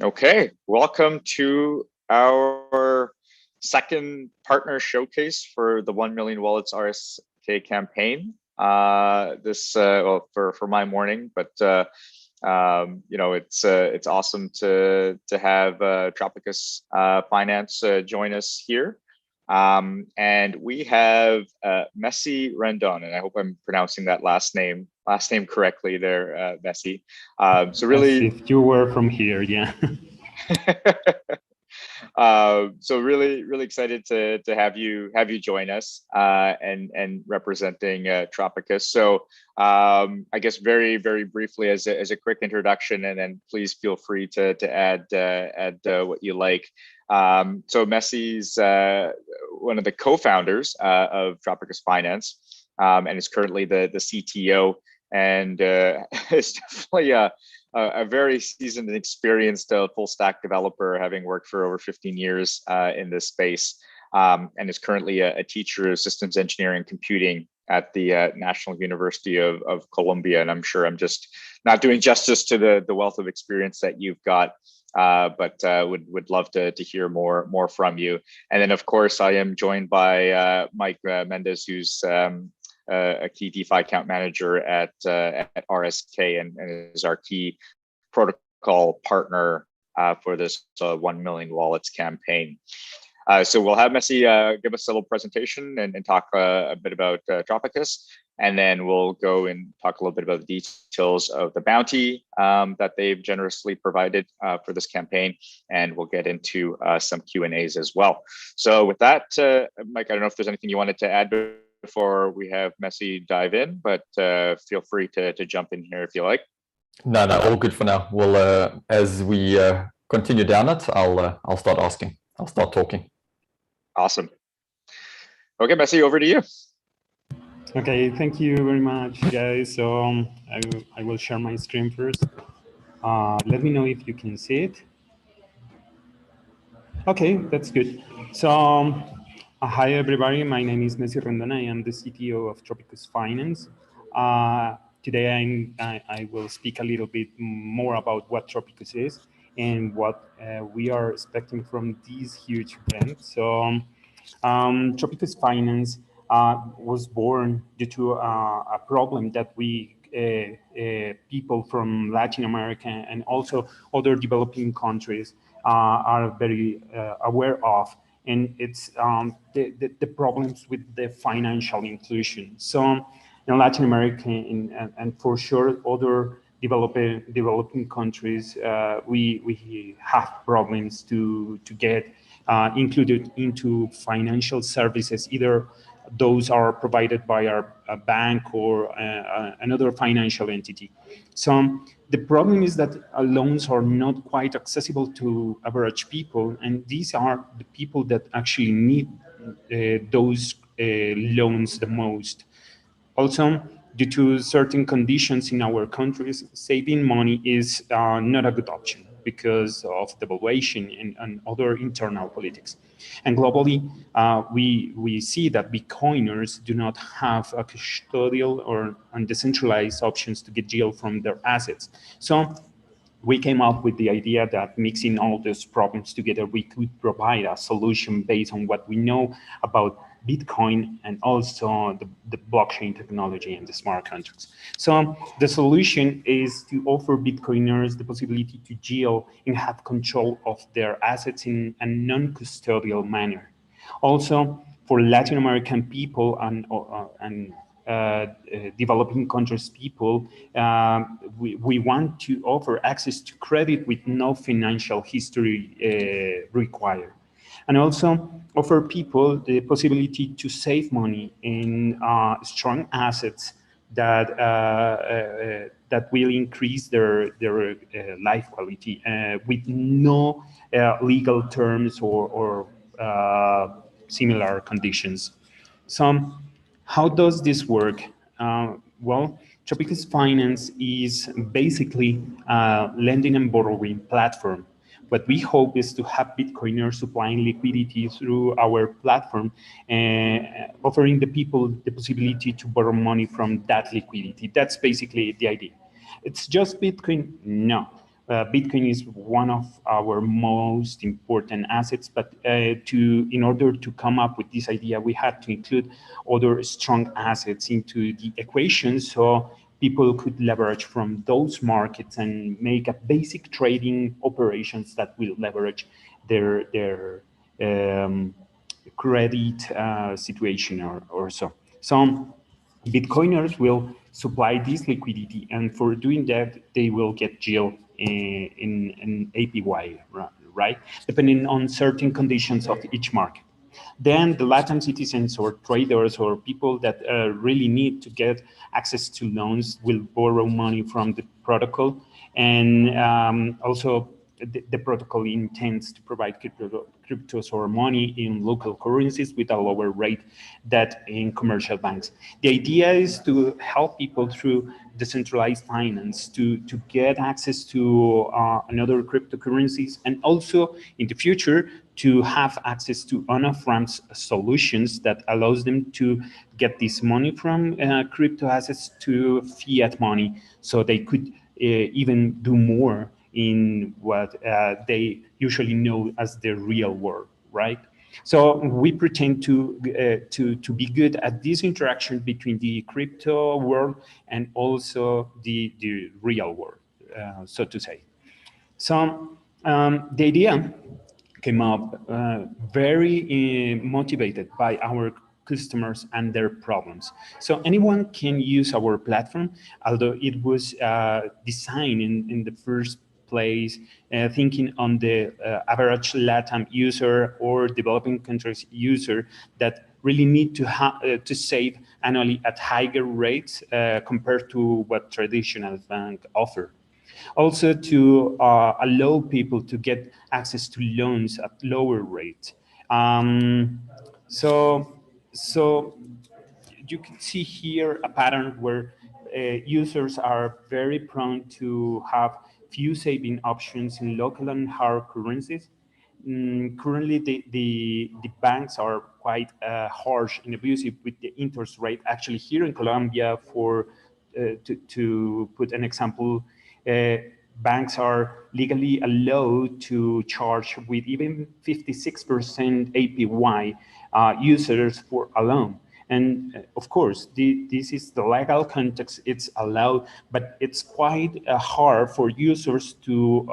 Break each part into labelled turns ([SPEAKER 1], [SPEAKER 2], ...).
[SPEAKER 1] Okay, welcome to our second partner showcase for the 1 Million Wallets RSK campaign. Well, for my morning, but it's awesome to have Tropykus Finance join us here. And we have Messi Rendon, and I hope I'm pronouncing that last name correctly there, Messi. So
[SPEAKER 2] As
[SPEAKER 1] really,
[SPEAKER 2] if you were from here, yeah.
[SPEAKER 1] so really excited to have you join us and representing Tropykus. So I guess very briefly as a quick introduction, and then please feel free to add what you like. So Messi's one of the co-founders of Tropykus Finance, and is currently the CTO, and is definitely a very seasoned and experienced full stack developer, having worked for over 15 years in this space, and is currently a teacher of systems engineering and computing at the National University of Colombia. And I'm sure I'm just not doing justice to the wealth of experience that you've got, but would love to hear more from you. And then, of course, I am joined by Mike Mendez, who's a key DeFi account manager at RSK, and is our key protocol partner for this 1 Million Wallets campaign. So we'll have Messi give us a little presentation and talk a bit about Tropykus, and then we'll go and talk a little bit about the details of the bounty that they've generously provided for this campaign, and we'll get into some Q&As as well. So with that, Mike, I don't know if there's anything you wanted to add before we have Messi dive in, but feel free to jump in here if you like.
[SPEAKER 3] No, all good for now. We'll as we continue down it, I'll start asking. I'll start talking.
[SPEAKER 1] Awesome. Okay, Messi, over to you.
[SPEAKER 2] Okay, thank you very much, guys. So I will share my screen first. Let me know if you can see it. Okay, that's good. So hi, everybody. My name is Messi Rendon. I am the CTO of Tropykus Finance. Today, I will speak a little bit more about what Tropykus is and what we are expecting from this huge event. So Tropykus Finance was born due to a problem that we people from Latin America and also other developing countries are very aware of, and it's the problems with the financial inclusion. So in Latin America and for sure other developing countries, we have problems to get included into financial services. Either those are provided by a bank or another financial entity. So the problem is that loans are not quite accessible to average people, and these are the people that actually need those loans the most. Also, due to certain conditions in our countries, saving money is not a good option because of devaluation and other internal politics. And globally, we see that Bitcoiners do not have a custodial or decentralized options to get yield from their assets. So we came up with the idea that mixing all those problems together, we could provide a solution based on what we know about Bitcoin and also the blockchain technology and the smart contracts. So the solution is to offer Bitcoiners the possibility to yield and have control of their assets in a non-custodial manner. Also, for Latin American people and developing countries people, we want to offer access to credit with no financial history required. And also offer people the possibility to save money in strong assets that that will increase their life quality with no legal terms or similar conditions. So how does this work? Well, Tropykus Finance is basically a lending and borrowing platform. What we hope is to have Bitcoiners supplying liquidity through our platform, offering the people the possibility to borrow money from that liquidity. That's basically the idea. It's just Bitcoin? No. Bitcoin is one of our most important assets, but in order to come up with this idea, we had to include other strong assets into the equation, so people could leverage from those markets and make a basic trading operations that will leverage their credit situation or so. So Bitcoiners will supply this liquidity, and for doing that, they will get yield in an APY, right? Depending on certain conditions of each market. Then the Latin citizens or traders or people that really need to get access to loans will borrow money from the protocol, and also the protocol intends to provide cryptos or money in local currencies with a lower rate than in commercial banks. The idea is to help people through decentralized finance to get access to another cryptocurrencies, and also in the future to have access to on-off-ramps solutions that allows them to get this money from crypto assets to fiat money, so they could even do more in what they usually know as the real world, right? So we pretend to be good at this interaction between the crypto world and also the real world, so to say. So the idea came up very motivated by our customers and their problems. So anyone can use our platform, although it was designed in the first place thinking on the average LATAM user or developing countries user that really need to save annually at higher rates compared to what traditional banks offer. Also to allow people to get access to loans at lower rates. So you can see here a pattern where users are very prone to have few saving options in local and hard currencies. Currently, the banks are quite harsh and abusive with the interest rate. Actually, here in Colombia, to put an example, banks are legally allowed to charge with even 56% APY users for a loan. And of course, this is the legal context, it's allowed, but it's quite hard for users to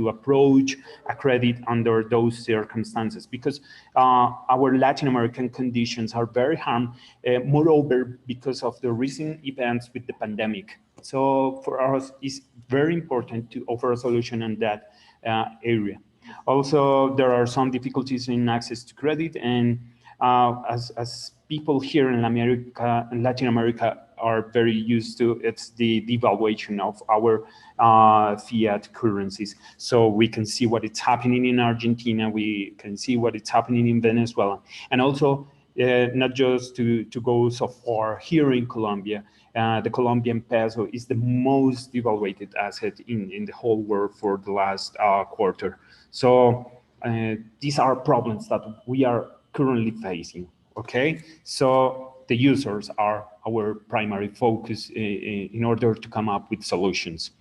[SPEAKER 2] approach a credit under those circumstances, because our Latin American conditions are very harmed, moreover, because of the recent events with the pandemic. So for us, it's very important to offer a solution in that area. Also, there are some difficulties in access to credit, and as people here in Latin America are very used to, it's the devaluation of our fiat currencies. So we can see what is happening in Argentina, we can see what is happening in Venezuela, and also not just to go so far here in Colombia. The Colombian peso is the most devalued asset in the whole world for the last quarter. So these are problems that we are currently facing, okay? So the users are our primary focus in order to come up with solutions.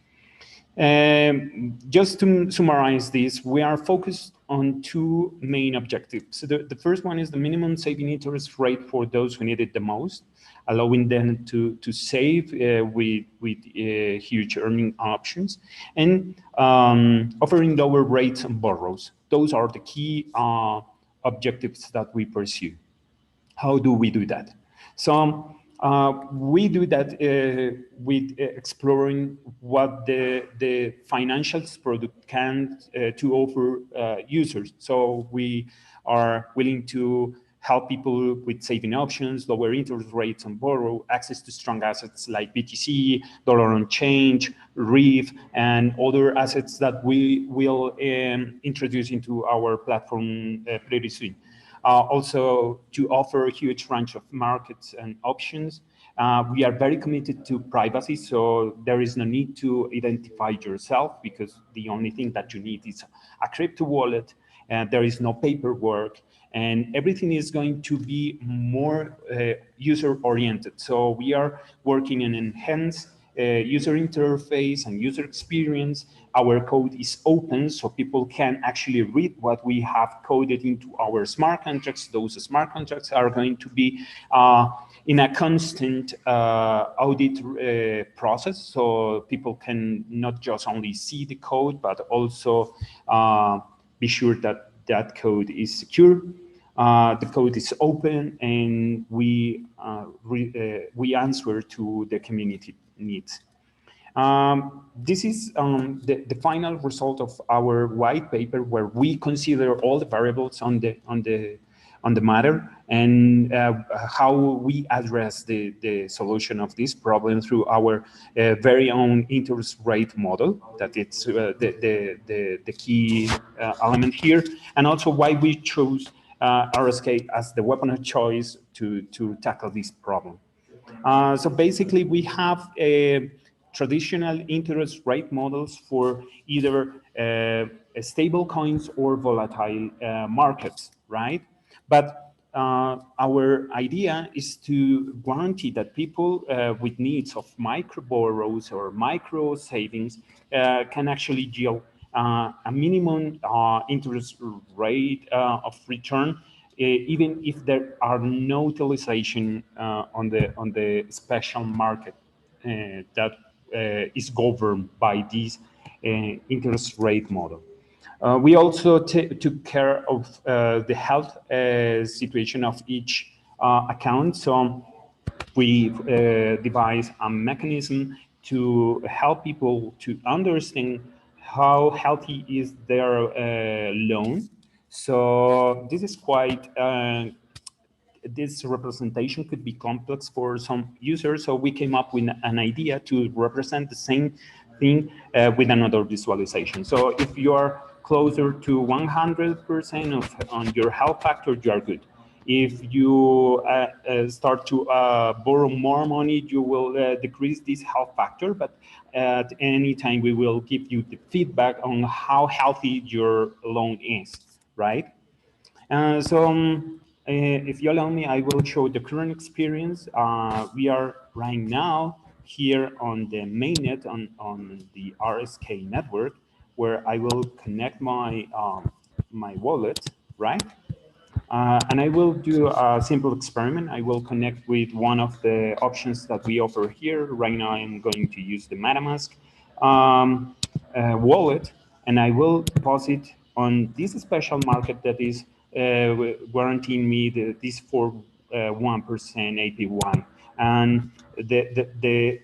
[SPEAKER 2] Just to summarize this, we are focused on two main objectives. So the first one is the minimum saving interest rate for those who need it the most, allowing them to save with huge earning options, and offering lower rates and borrows. Those are the key objectives that we pursue. How do we do that? So we do that with exploring what the financials product can to offer users. So we are willing to help people with saving options, lower interest rates on borrow, access to strong assets like BTC, dollar on change, REEF, and other assets that we will introduce into our platform pretty soon. Also to offer a huge range of markets and options. We are very committed to privacy, so there is no need to identify yourself, because the only thing that you need is a crypto wallet, and there is no paperwork, and everything is going to be more user-oriented. So we are working on enhanced user interface and user experience. Our code is open, so people can actually read what we have coded into our smart contracts. Those smart contracts are going to be in a constant audit process, so people can not just only see the code, but also be sure that that code is secure. The code is open, and we answer to the community needs. This is the final result of our white paper, where we consider all the variables on the matter, and how we address the solution of this problem through our very own interest rate model. That it's the key element here, and also why we chose RSK as the weapon of choice to tackle this problem. So basically, we have traditional interest rate models for either stable coins or volatile markets, right? But our idea is to guarantee that people with needs of micro borrows or micro savings can actually yield a minimum interest rate of return, even if there are no utilization on the special market that is governed by this interest rate model. We also took care of the health situation of each account. So we devised a mechanism to help people to understand how healthy is their loan. So this is quite this representation could be complex for some users, so we came up with an idea to represent the same thing with another visualization. So if you are closer to 100% on your health factor, you are good. If you start to borrow more money, you will decrease this health factor, but at any time we will give you the feedback on how healthy your loan is, right? If you allow me, I will show the current experience. We are right now here on the mainnet on the RSK network, where I will connect my my wallet, right? And I will do a simple experiment. I will connect with one of the options that we offer here. Right now, I'm going to use the MetaMask wallet, and I will deposit on this special market that is guaranteeing me this for 1% APY. And the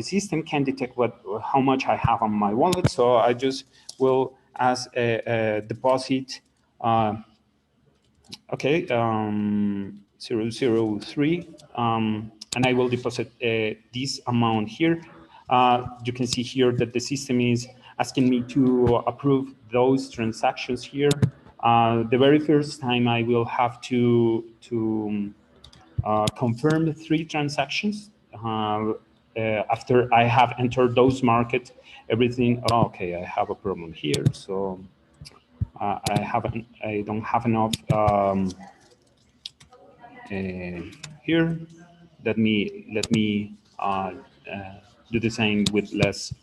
[SPEAKER 2] system can detect how much I have on my wallet. So I just will ask a deposit. Okay, 003, and I will deposit this amount here. You can see here that the system is asking me to approve those transactions here. The very first time I will have to confirm the 3 transactions. After I have entered those markets, everything, oh, okay, I have a problem here. So I don't have enough here. Let me do the same with less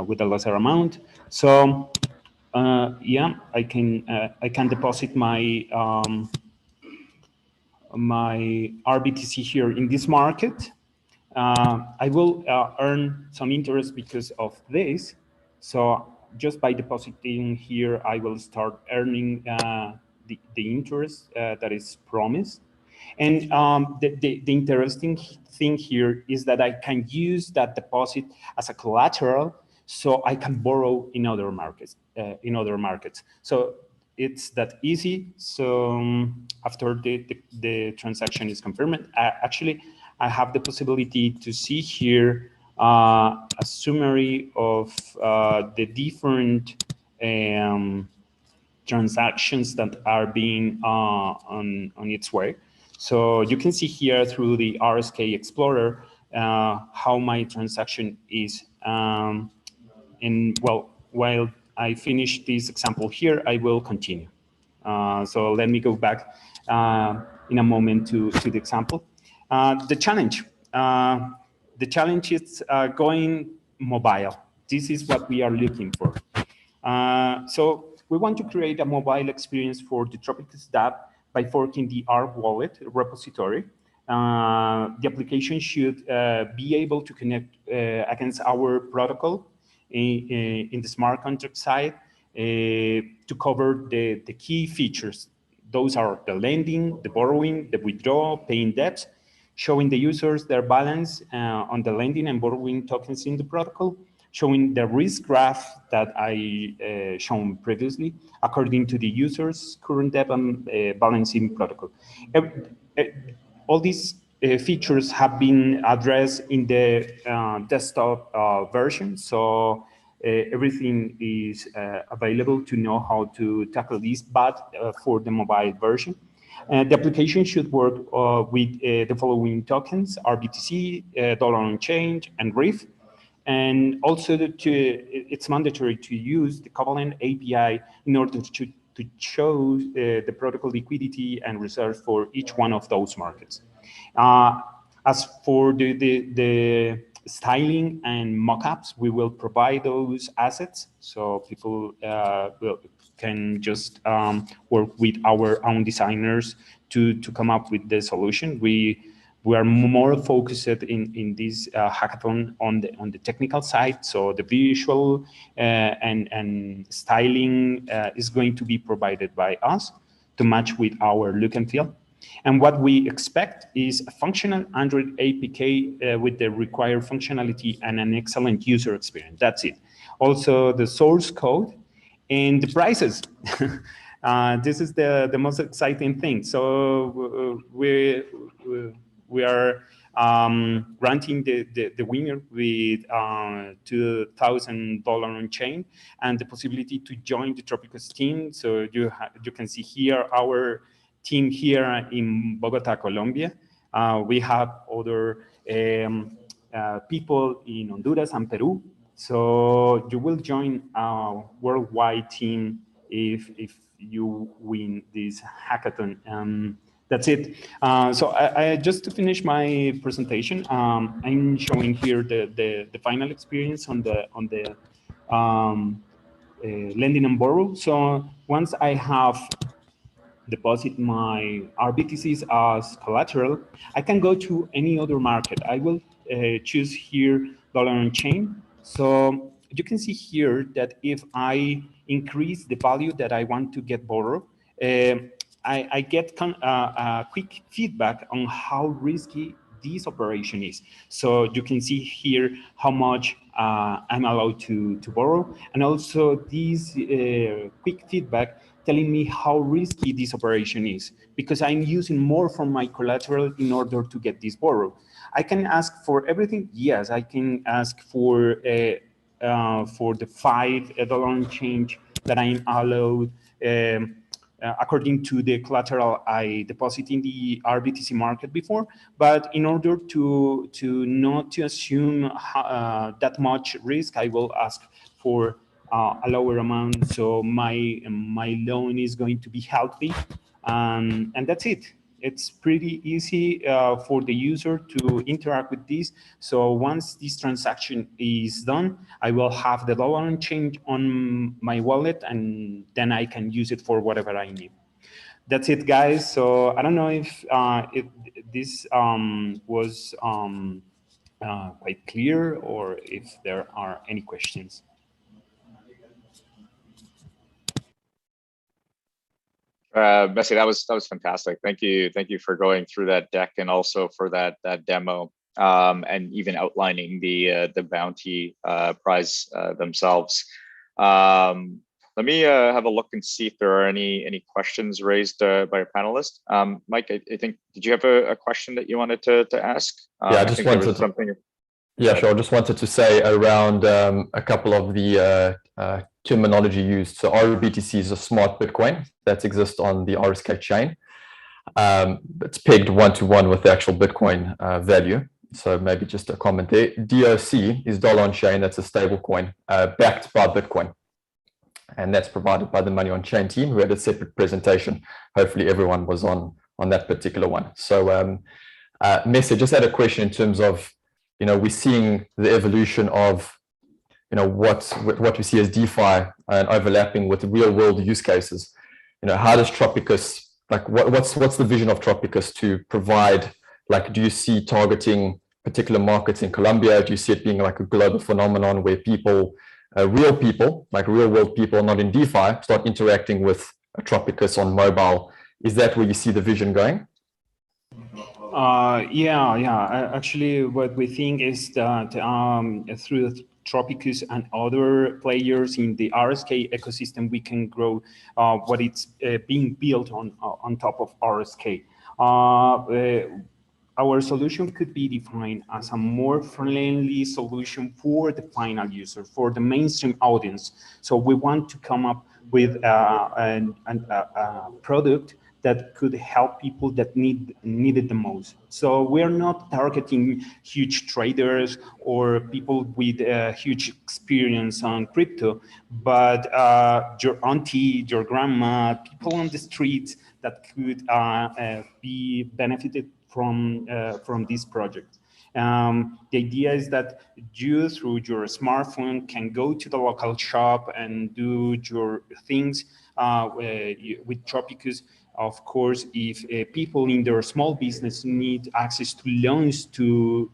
[SPEAKER 2] with a lesser amount. So yeah, I can deposit my my RBTC here in this market. I will earn some interest because of this. So just by depositing here, I will start earning the interest that is promised. And the interesting thing here is that I can use that deposit as a collateral, so I can borrow in other markets. So it's that easy. So after the transaction is confirmed, actually, I have the possibility to see here a summary of the different transactions that are being on its way. So you can see here through the RSK Explorer how my transaction is. And well, while I finish this example here, I will continue. So let me go back in a moment to the example. The challenge. the challenge is going mobile. This is what we are looking for. So we want to create a mobile experience for the Tropykus app by forking the R wallet repository. The application should be able to connect against our protocol in the smart contract side to cover the key features. Those are the lending, the borrowing, the withdrawal, paying debts, showing the users their balance on the lending and borrowing tokens in the protocol, showing the risk graph that I shown previously according to the user's current debt and balancing protocol. All these features have been addressed in the desktop version, so everything is available to know how to tackle this, but for the mobile version. The application should work with the following tokens: RBTC, Dollar on Chain, and RIF. And also, it's mandatory to use the Covalent API in order to show the protocol liquidity and reserve for each one of those markets. As for the styling and mockups, we will provide those assets so people can just work with our own designers to come up with the solution. We are more focused in this hackathon on the technical side. So the visual and styling is going to be provided by us to match with our look and feel. And what we expect is a functional Android APK with the required functionality and an excellent user experience. That's it. Also the source code and the prices. This is the most exciting thing. So we are granting the winner with $2,000 on chain and the possibility to join the Tropykus team. So you can see here our team here in Bogota, Colombia. We have other people in Honduras and Peru. So you will join our worldwide team if you win this hackathon. That's it. So I just to finish my presentation, I'm showing here the final experience on the lending and borrow. So once I have deposit my RBTCs as collateral, I can go to any other market. I will choose here Dollar on Chain. So you can see here that if I increase the value that I want to get borrowed, I get quick feedback on how risky this operation is. So you can see here how much I'm allowed to borrow, and also this quick feedback telling me how risky this operation is, because I'm using more from my collateral in order to get this borrow. I can ask for everything. Yes, I can ask for the $5 on change that I'm allowed according to the collateral I deposit in the RBTC market before. But in order to not to assume that much risk, I will ask for a lower amount, so my loan is going to be healthy, and that's it. It's pretty easy for the user to interact with this. So once this transaction is done, I will have the dollar on change on my wallet, and then I can use it for whatever I need. That's it, guys. So I don't know if this was quite clear, or if there are any questions.
[SPEAKER 1] Messi, that was fantastic. Thank you for going through that deck, and also for that demo, and even outlining the bounty prize themselves. Let me have a look and see if there are any questions raised by our panelists. Mike, I think, did you have a question that you wanted to ask?
[SPEAKER 3] Yeah, I just wanted something. Yeah, sure. I just wanted to say around a couple of the terminology used. So RBTC is a smart Bitcoin that exists on the RSK chain. It's pegged one-to-one with the actual Bitcoin value. So maybe just a comment there. DOC is dollar on chain. That's a stable coin backed by Bitcoin. And that's provided by the Money on Chain team, who had a separate presentation. Hopefully everyone was on that particular one. So Messi just had a question in terms of we're seeing the evolution of, what we see as DeFi and overlapping with real world use cases. How does Tropykus, like, what's the vision of Tropykus to provide? Like, do you see targeting particular markets in Colombia? Do you see it being like a global phenomenon where people, real people, like real world people, not in DeFi, start interacting with Tropykus on mobile? Is that where you see the vision going?
[SPEAKER 2] Yeah. Actually, what we think is that through Tropykus and other players in the RSK ecosystem, we can grow what it's being built on top of RSK. Our solution could be defined as a more friendly solution for the final user, for the mainstream audience. So we want to come up with a product that could help people that need it the most. So we're not targeting huge traders or people with huge experience on crypto, but your auntie, your grandma, people on the streets that could be benefited from this project. The idea is that you, through your smartphone, can go to the local shop and do your things with Tropykus. Of course, if people in their small business need access to loans to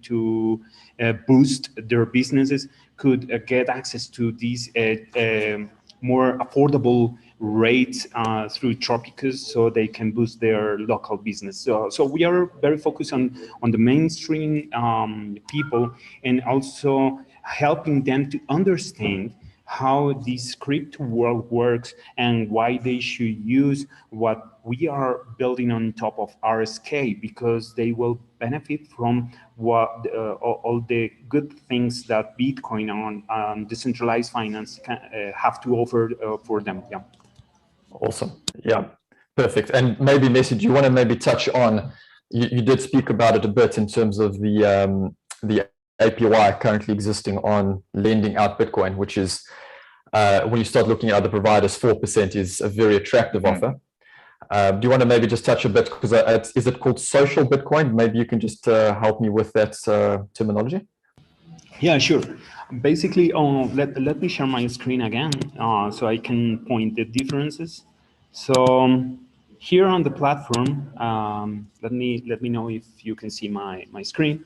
[SPEAKER 2] boost their businesses, could get access to these more affordable rates through Tropykus, so they can boost their local business. So we are very focused on the mainstream people, and also helping them to understand how this crypto world works and why they should use what we are building on top of RSK, because they will benefit from what all the good things that Bitcoin on decentralized finance have to offer for them. Yeah.
[SPEAKER 3] Awesome. Yeah, perfect. And maybe, Messi, do you want to maybe touch on, you did speak about it a bit in terms of the APY currently existing on lending out Bitcoin, which is, when you start looking at other providers, 4% is a very attractive offer. Do you want to maybe just touch a bit, because is it called social Bitcoin? Maybe you can just help me with that terminology.
[SPEAKER 2] Yeah, sure. Basically, let me share my screen again so I can point the differences. So here on the platform, let me know if you can see my screen.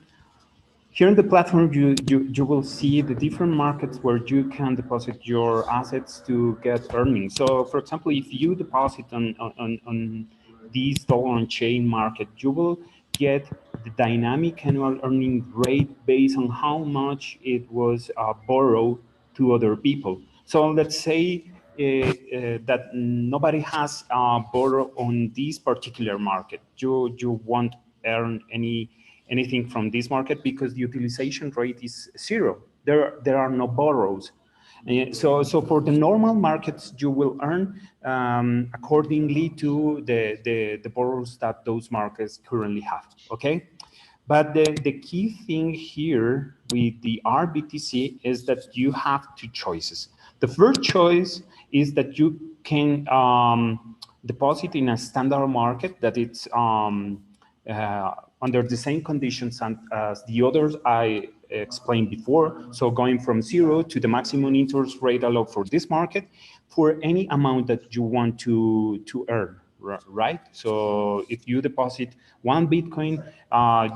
[SPEAKER 2] Here on the platform, you will see the different markets where you can deposit your assets to get earnings. So, for example, if you deposit on this dollar on chain market, you will get the dynamic annual earning rate based on how much it was borrowed to other people. So let's say that nobody has borrowed on this particular market. You won't earn anything from this market because the utilization rate is 0. There are no borrows. So for the normal markets, you will earn accordingly to the borrows that those markets currently have. Okay. But the key thing here with the RBTC is that you have two choices. The first choice is that you can deposit in a standard market that it's under the same conditions as the others I explained before. So going from 0 to the maximum interest rate allowed for this market for any amount that you want to earn. Right? So if you deposit 1 Bitcoin,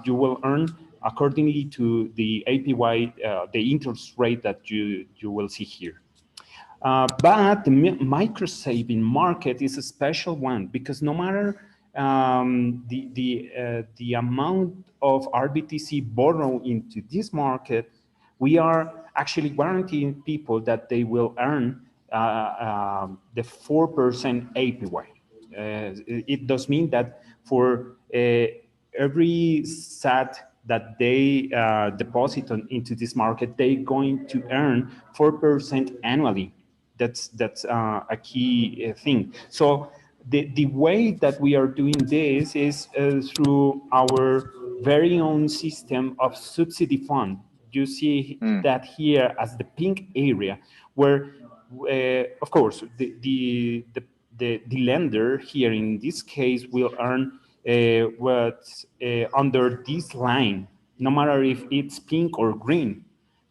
[SPEAKER 2] you will earn accordingly to the APY, the interest rate that you will see here. But the micro saving market is a special one, because no matter the amount of RBTC borrowed into this market, we are actually guaranteeing people that they will earn the 4% APY. It does mean that for every SAT that they deposit into this market, they're going to earn 4% annually. That's a key thing. So the way that we are doing this is through our very own system of subsidy fund. You see that here as the pink area, where of course the lender here in this case will earn what's under this line. no matter if it's pink or green.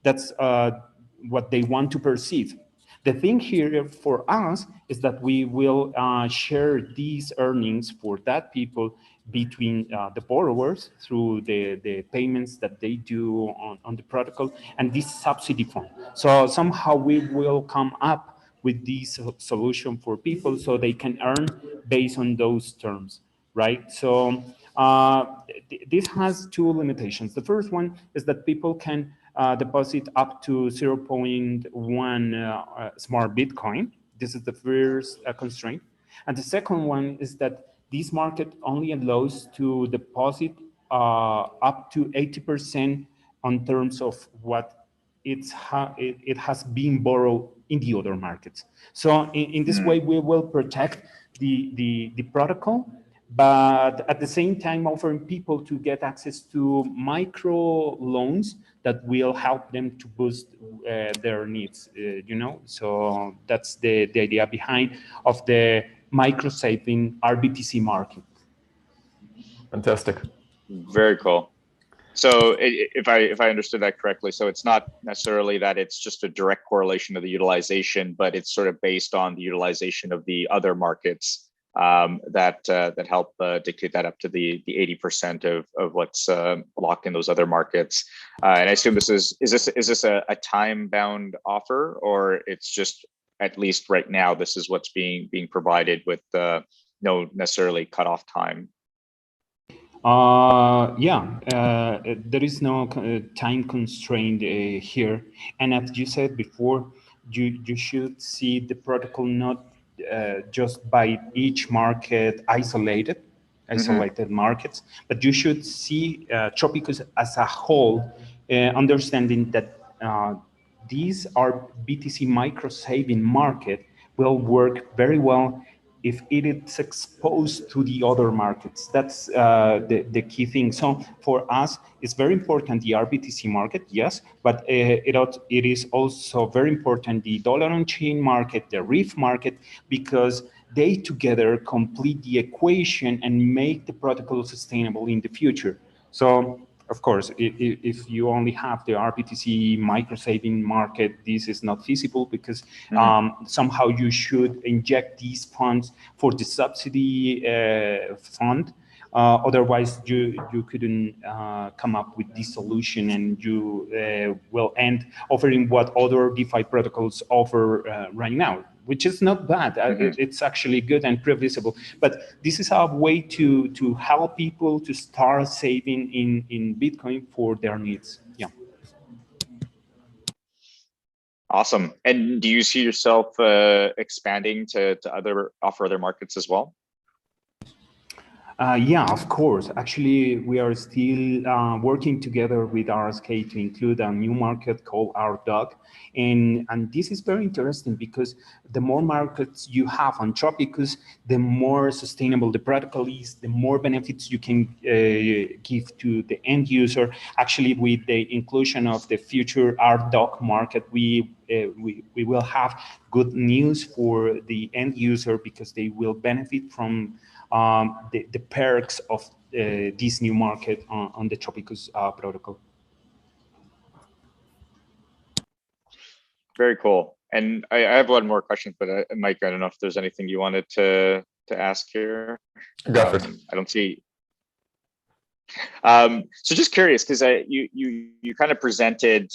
[SPEAKER 2] That's what they want to perceive. The thing here for us is that we will share these earnings for that people between the borrowers through the payments that they do on the protocol and this subsidy fund. So somehow we will come up with this solution for people so they can earn based on those terms, right? So this has two limitations. The first one is that people can deposit up to 0.1 smart Bitcoin. This is the first constraint. And the second one is that this market only allows to deposit up to 80% on terms of what it has been borrowed in the other markets. So in this way, we will protect the protocol, but at the same time offering people to get access to micro loans that will help them to boost their needs, you know? So that's the idea behind of the micro saving RBTC market.
[SPEAKER 3] Fantastic.
[SPEAKER 1] Very cool. So if I understood that correctly, so it's not necessarily that it's just a direct correlation of the utilization, but it's sort of based on the utilization of the other markets that help dictate that up to the 80% of what's locked in those other markets. And I assume is this a time-bound offer, or it's just, at least right now, this is what's being provided with no necessarily cutoff time?
[SPEAKER 2] There is no time constraint here, and as you said before, you should see the protocol not just by each market isolated markets, but you should see Tropykus as a whole, understanding that these are BTC micro saving market will work very well if it is exposed to the other markets. That's the key thing. So for us, it's very important, the RBTC market, yes, but it is also very important, the dollar on-chain market, the REEF market, because they together complete the equation and make the protocol sustainable in the future. So of course, if you only have the RBTC micro-saving market, this is not feasible because somehow you should inject these funds for the subsidy fund. Otherwise, you couldn't come up with this solution, and you will end offering what other DeFi protocols offer right now, which is not bad. It's actually good and previsible. But this is a way to help people to start saving in Bitcoin for their needs. Yeah.
[SPEAKER 1] Awesome. And do you see yourself expanding to offer other markets as well?
[SPEAKER 2] Yeah, of course. Actually, we are still working together with RSK to include a new market called RDoc. And this is very interesting because the more markets you have on Tropykus, the more sustainable the protocol is, the more benefits you can give to the end user. Actually, with the inclusion of the future RDoc market, we will have good news for the end user because they will benefit from the perks of this new market on the Tropykus protocol.
[SPEAKER 1] Very cool. And I have one more question, but Mike, I don't know if there's anything you wanted to ask here.
[SPEAKER 3] Go for it.
[SPEAKER 1] I don't see. So just curious, because you kind of presented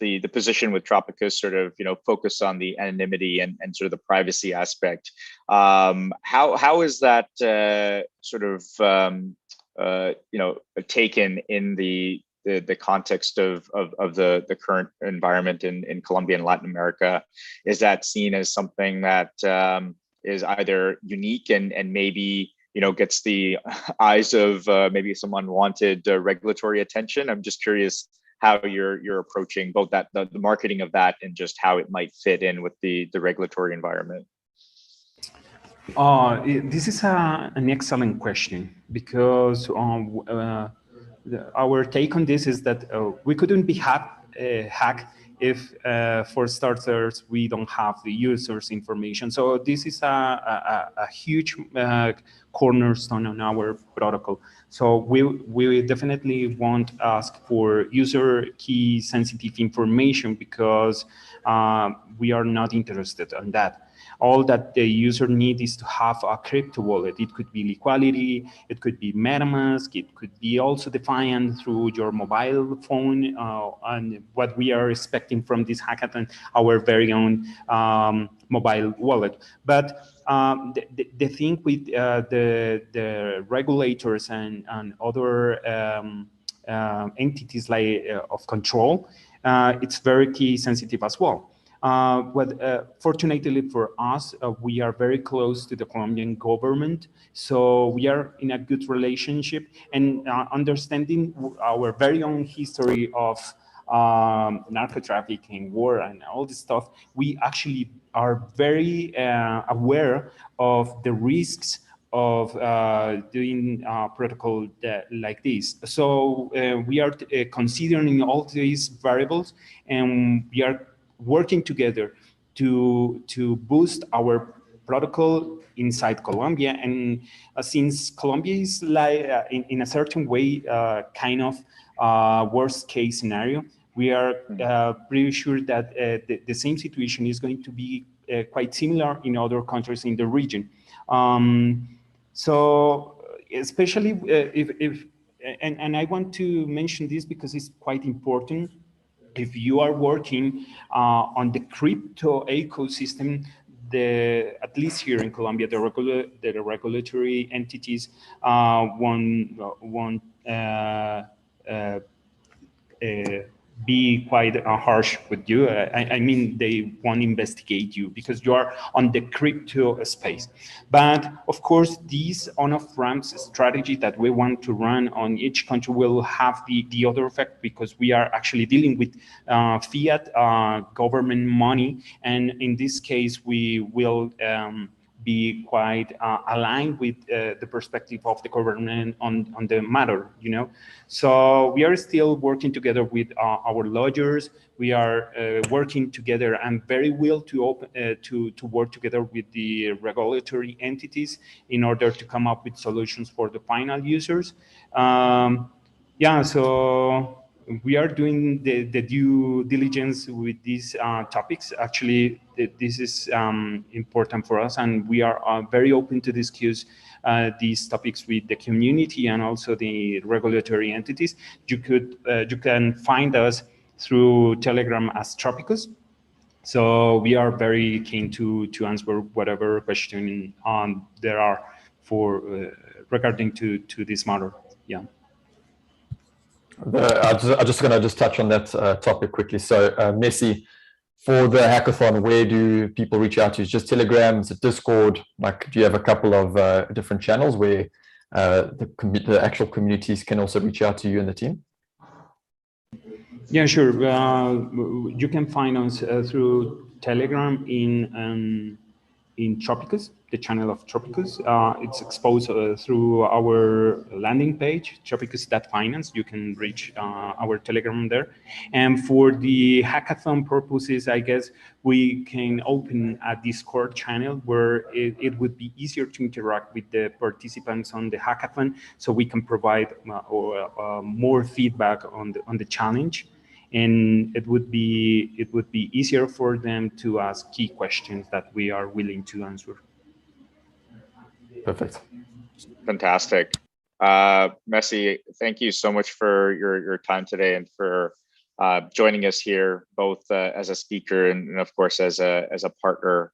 [SPEAKER 1] the position with Tropykus, sort of, you know, focus on the anonymity and sort of the privacy aspect. How is that sort of you know, taken in the context of the current environment in Colombia and Latin America? Is that seen as something that is either unique and maybe, you know, gets the eyes of maybe some unwanted regulatory attention? I'm just curious how you're approaching both that the marketing of that and just how it might fit in with the regulatory environment.
[SPEAKER 2] This is an excellent question because our take on this is that we couldn't be hacked if for starters, we don't have the user's information. So this is a huge cornerstone on our protocol. So we definitely won't ask for user key sensitive information because we are not interested in that. All that the user needs is to have a crypto wallet. It could be Liquidity, it could be MetaMask, it could be also defined through your mobile phone. And what we are expecting from this hackathon, our very own mobile wallet. But the thing with the regulators and other entities like of control, it's very key sensitive as well. But fortunately for us, we are very close to the Colombian government, so we are in a good relationship and understanding our very own history of narco trafficking, war, and all this stuff. We actually are very aware of the risks of doing protocol like this. So we are considering all these variables, and we are working together to boost our protocol inside Colombia. And since Colombia is like in a certain way kind of worst case scenario, we are pretty sure that the same situation is going to be quite similar in other countries in the region. So especially if and I want to mention this because it's quite important. If you are working on the crypto ecosystem, at least here in Colombia, the regulatory entities won't be quite harsh with you. I mean, they won't investigate you because you are on the crypto space. But of course, these on-off ramps strategy that we want to run on each country will have the other effect because we are actually dealing with fiat government money. And in this case, we will be quite aligned with the perspective of the government on the matter, you know. So we are still working together with our lawyers. We are working together and very well to work together with the regulatory entities in order to come up with solutions for the final users. Yeah, so we are doing the due diligence with these topics. Actually, this is important for us, and we are very open to discuss these topics with the community and also the regulatory entities. You can find us through Telegram as Tropykus. So we are very keen to answer whatever question there are for regarding to this matter. Yeah.
[SPEAKER 3] I'm just going to touch on that topic quickly. So, Messi, for the hackathon, where do people reach out to? Is it just Telegram? Is it Discord? Like, do you have a couple of different channels where the actual communities can also reach out to you and the team?
[SPEAKER 2] Yeah, sure. You can find us through Telegram in Tropykus, the channel of Tropykus. It's exposed through our landing page, tropykus.finance. You can reach our Telegram there. And for the hackathon purposes, I guess we can open a Discord channel where it would be easier to interact with the participants on the hackathon, so we can provide more feedback on the challenge. And it would be easier for them to ask key questions that we are willing to answer.
[SPEAKER 3] Perfect.
[SPEAKER 1] Fantastic. Messi, thank you so much for your time today and for joining us here, both as a speaker and of course as a partner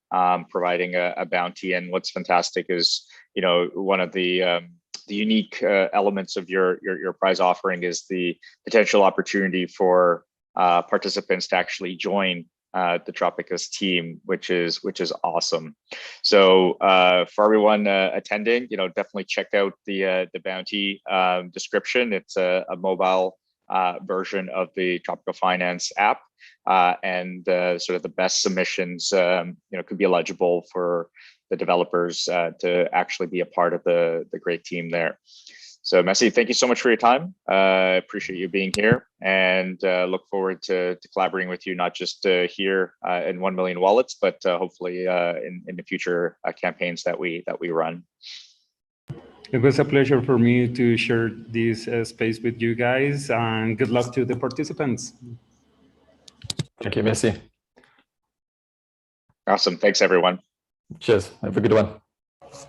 [SPEAKER 1] providing a bounty. And what's fantastic is, you know, one of the unique elements of your prize offering is the potential opportunity for participants to actually join the Tropykus team, which is awesome. So for everyone attending, you know, definitely check out the bounty description. It's a mobile version of the Tropykus Finance app, and sort of the best submissions, you know, could be eligible for the developers to actually be a part of the great team there. So Messi, thank you so much for your time. Appreciate you being here, and look forward to collaborating with you, not just here in 1 Million Wallets, but hopefully in the future campaigns that we run.
[SPEAKER 2] It was a pleasure for me to share this space with you guys, and good luck to the participants.
[SPEAKER 3] Thank you, Messi.
[SPEAKER 1] Awesome. Thanks, everyone.
[SPEAKER 3] Cheers. Have a good one.